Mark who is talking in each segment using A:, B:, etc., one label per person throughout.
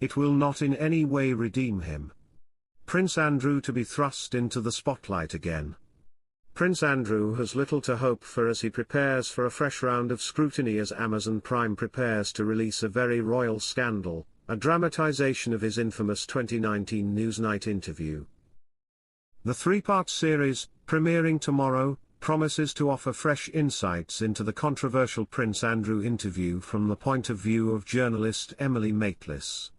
A: It will not in any way redeem him. Prince Andrew to be thrust into the spotlight again. Prince Andrew has little to hope for as he prepares for a fresh round of scrutiny as Amazon Prime prepares to release a very royal scandal, a dramatization of his infamous 2019 Newsnight interview. The three-part series, premiering tomorrow, promises to offer fresh insights into the controversial Prince Andrew interview from the point of view of journalist Emily Maitlis.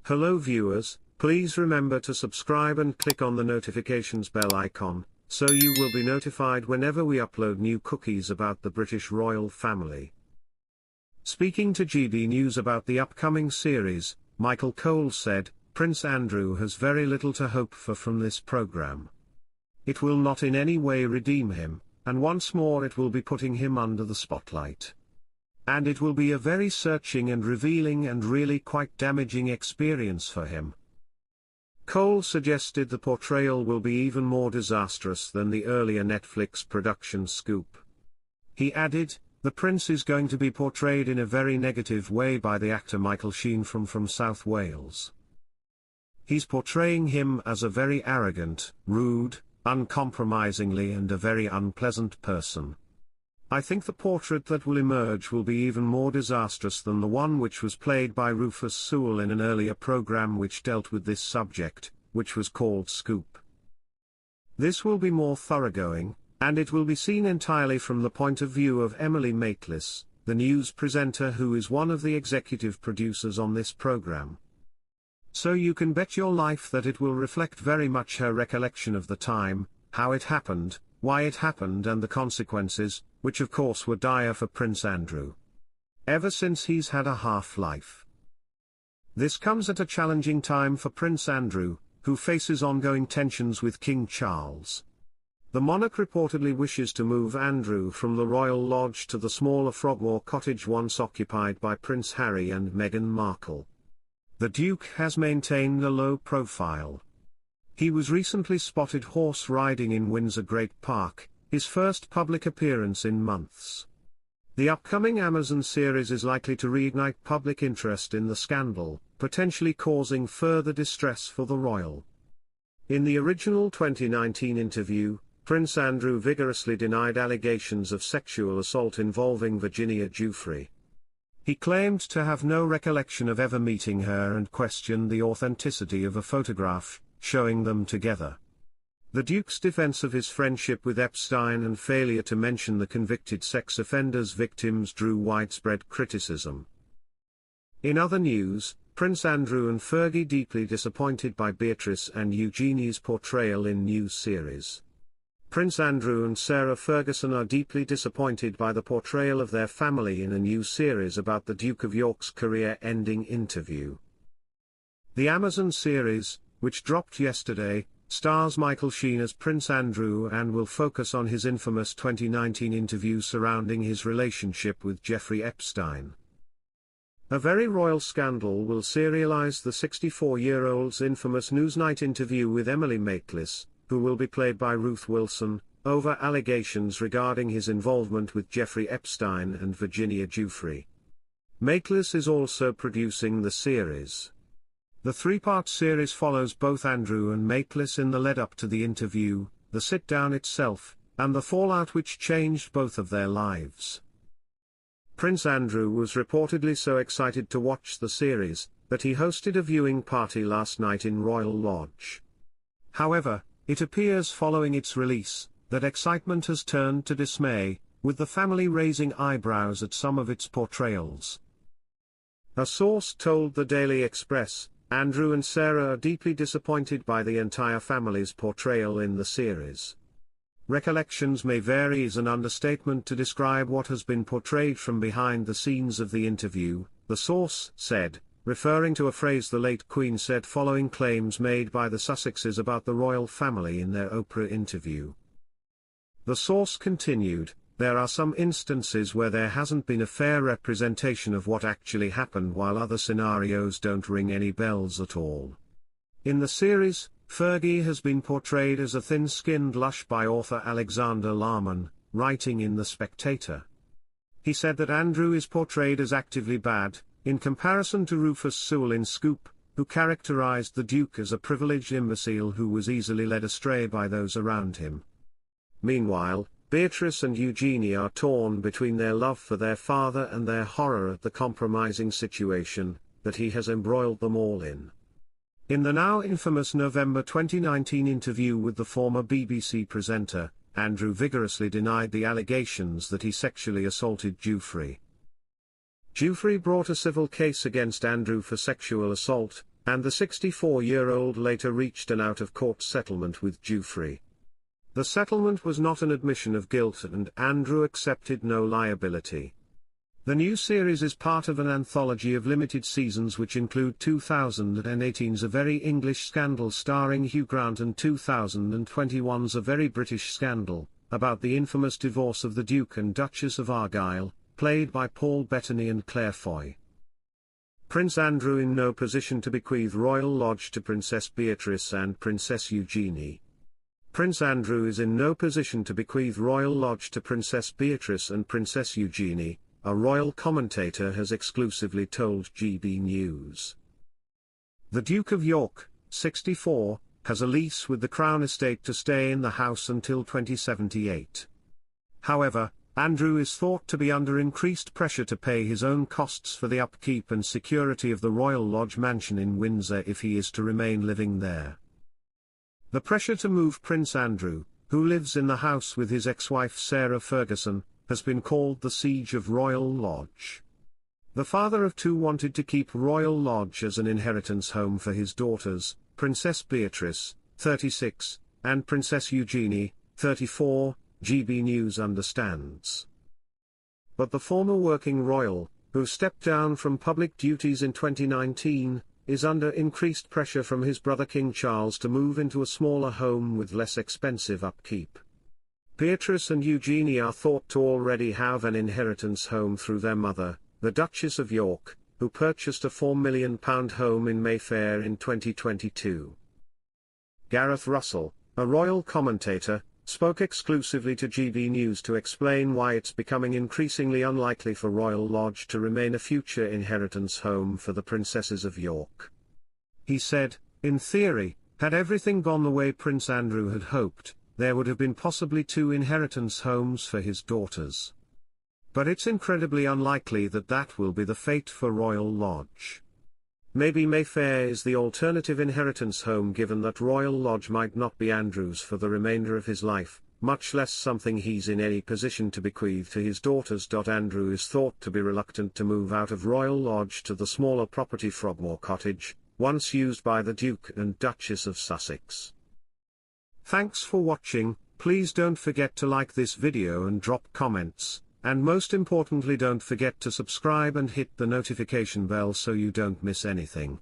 A: Hello viewers, please remember to subscribe and click on the notifications bell icon, so you will be notified whenever we upload new cookies about the British royal family. Speaking to GB News about the upcoming series, Michael Cole said, "Prince Andrew has very little to hope for from this programme. It will not in any way redeem him, and once more it will be putting him under the spotlight. And it will be a very searching and revealing and really quite damaging experience for him." Cole suggested the portrayal will be even more disastrous than the earlier Netflix production Scoop. He added, "The prince is going to be portrayed in a very negative way by the actor Michael Sheen from South Wales. He's portraying him as a very arrogant, rude, uncompromisingly and a very unpleasant person. I think the portrait that will emerge will be even more disastrous than the one which was played by Rufus Sewell in an earlier program which dealt with this subject, which was called Scoop. This will be more thoroughgoing, and it will be seen entirely from the point of view of Emily Maitlis, the news presenter who is one of the executive producers on this program. So you can bet your life that it will reflect very much her recollection of the time, how it happened, why it happened and the consequences, which of course were dire for Prince Andrew. Ever since he's had a half-life. This comes at a challenging time for Prince Andrew, who faces ongoing tensions with King Charles. The monarch reportedly wishes to move Andrew from the royal lodge to the smaller Frogmore cottage once occupied by Prince Harry and Meghan Markle. The Duke has maintained a low profile. He was recently spotted horse riding in Windsor Great Park, his first public appearance in months. The upcoming Amazon series is likely to reignite public interest in the scandal, potentially causing further distress for the royal. In the original 2019 interview, Prince Andrew vigorously denied allegations of sexual assault involving Virginia Giuffre. He claimed to have no recollection of ever meeting her and questioned the authenticity of a photograph showing them together. The Duke's defense of his friendship with Epstein and failure to mention the convicted sex offender's victims drew widespread criticism. In other news, Prince Andrew and Fergie deeply disappointed by Beatrice and Eugenie's portrayal in new series. Prince Andrew and Sarah Ferguson are deeply disappointed by the portrayal of their family in a new series about the Duke of York's career-ending interview. The Amazon series, which dropped yesterday, stars Michael Sheen as Prince Andrew and will focus on his infamous 2019 interview surrounding his relationship with Jeffrey Epstein. A very royal scandal will serialize the 64-year-old's infamous Newsnight interview with Emily Maitlis, who will be played by Ruth Wilson, over allegations regarding his involvement with Jeffrey Epstein and Virginia Giuffre. Maitlis is also producing the series. The three-part series follows both Andrew and Maitlis in the lead-up to the interview, the sit-down itself, and the fallout which changed both of their lives. Prince Andrew was reportedly so excited to watch the series, that he hosted a viewing party last night in Royal Lodge. However, it appears following its release, that excitement has turned to dismay, with the family raising eyebrows at some of its portrayals. A source told the Daily Express, Andrew and Sarah are deeply disappointed by the entire family's portrayal in the series. Recollections may vary is an understatement to describe what has been portrayed from behind the scenes of the interview, the source said, referring to a phrase the late Queen said following claims made by the Sussexes about the royal family in their Oprah interview. The source continued, "There are some instances where there hasn't been a fair representation of what actually happened, while other scenarios don't ring any bells at all. In the series, Fergie has been portrayed as a thin-skinned lush by author Alexander Larman, writing in The Spectator. He said that Andrew is portrayed as actively bad, in comparison to Rufus Sewell in Scoop, who characterized the Duke as a privileged imbecile who was easily led astray by those around him. Meanwhile, Beatrice and Eugenie are torn between their love for their father and their horror at the compromising situation that he has embroiled them all in. In the now infamous November 2019 interview with the former BBC presenter, Andrew vigorously denied the allegations that he sexually assaulted Jeffrey. Jeffrey brought a civil case against Andrew for sexual assault, and the 64-year-old later reached an out-of-court settlement with Jeffrey. The settlement was not an admission of guilt and Andrew accepted no liability. The new series is part of an anthology of limited seasons which include 2018's A Very English Scandal starring Hugh Grant and 2021's A Very British Scandal, about the infamous divorce of the Duke and Duchess of Argyll, played by Paul Bettany and Claire Foy. Prince Andrew in no position to bequeath Royal Lodge to Princess Beatrice and Princess Eugenie. Prince Andrew is in no position to bequeath Royal Lodge to Princess Beatrice and Princess Eugenie, a royal commentator has exclusively told GB News. The Duke of York, 64, has a lease with the Crown Estate to stay in the house until 2078. However, Andrew is thought to be under increased pressure to pay his own costs for the upkeep and security of the Royal Lodge mansion in Windsor if he is to remain living there. The pressure to move Prince Andrew, who lives in the house with his ex-wife Sarah Ferguson, has been called the Siege of Royal Lodge. The father of two wanted to keep Royal Lodge as an inheritance home for his daughters, Princess Beatrice, 36, and Princess Eugenie, 34, GB News understands. But the former working royal, who stepped down from public duties in 2019, is under increased pressure from his brother King Charles to move into a smaller home with less expensive upkeep. Beatrice and Eugenie are thought to already have an inheritance home through their mother, the Duchess of York, who purchased a £4 million home in Mayfair in 2022. Gareth Russell, a royal commentator, spoke exclusively to GB News to explain why it's becoming increasingly unlikely for Royal Lodge to remain a future inheritance home for the Princesses of York. He said, "In theory, had everything gone the way Prince Andrew had hoped, there would have been possibly 2 inheritance homes for his daughters. But it's incredibly unlikely that that will be the fate for Royal Lodge. Maybe Mayfair is the alternative inheritance home given that Royal Lodge might not be Andrew's for the remainder of his life, much less something he's in any position to bequeath to his daughters. Andrew is thought to be reluctant to move out of Royal Lodge to the smaller property Frogmore Cottage, once used by the Duke and Duchess of Sussex." Thanks for watching. Please don't forget to like this video and drop comments, and most importantly don't forget to subscribe and hit the notification bell so you don't miss anything.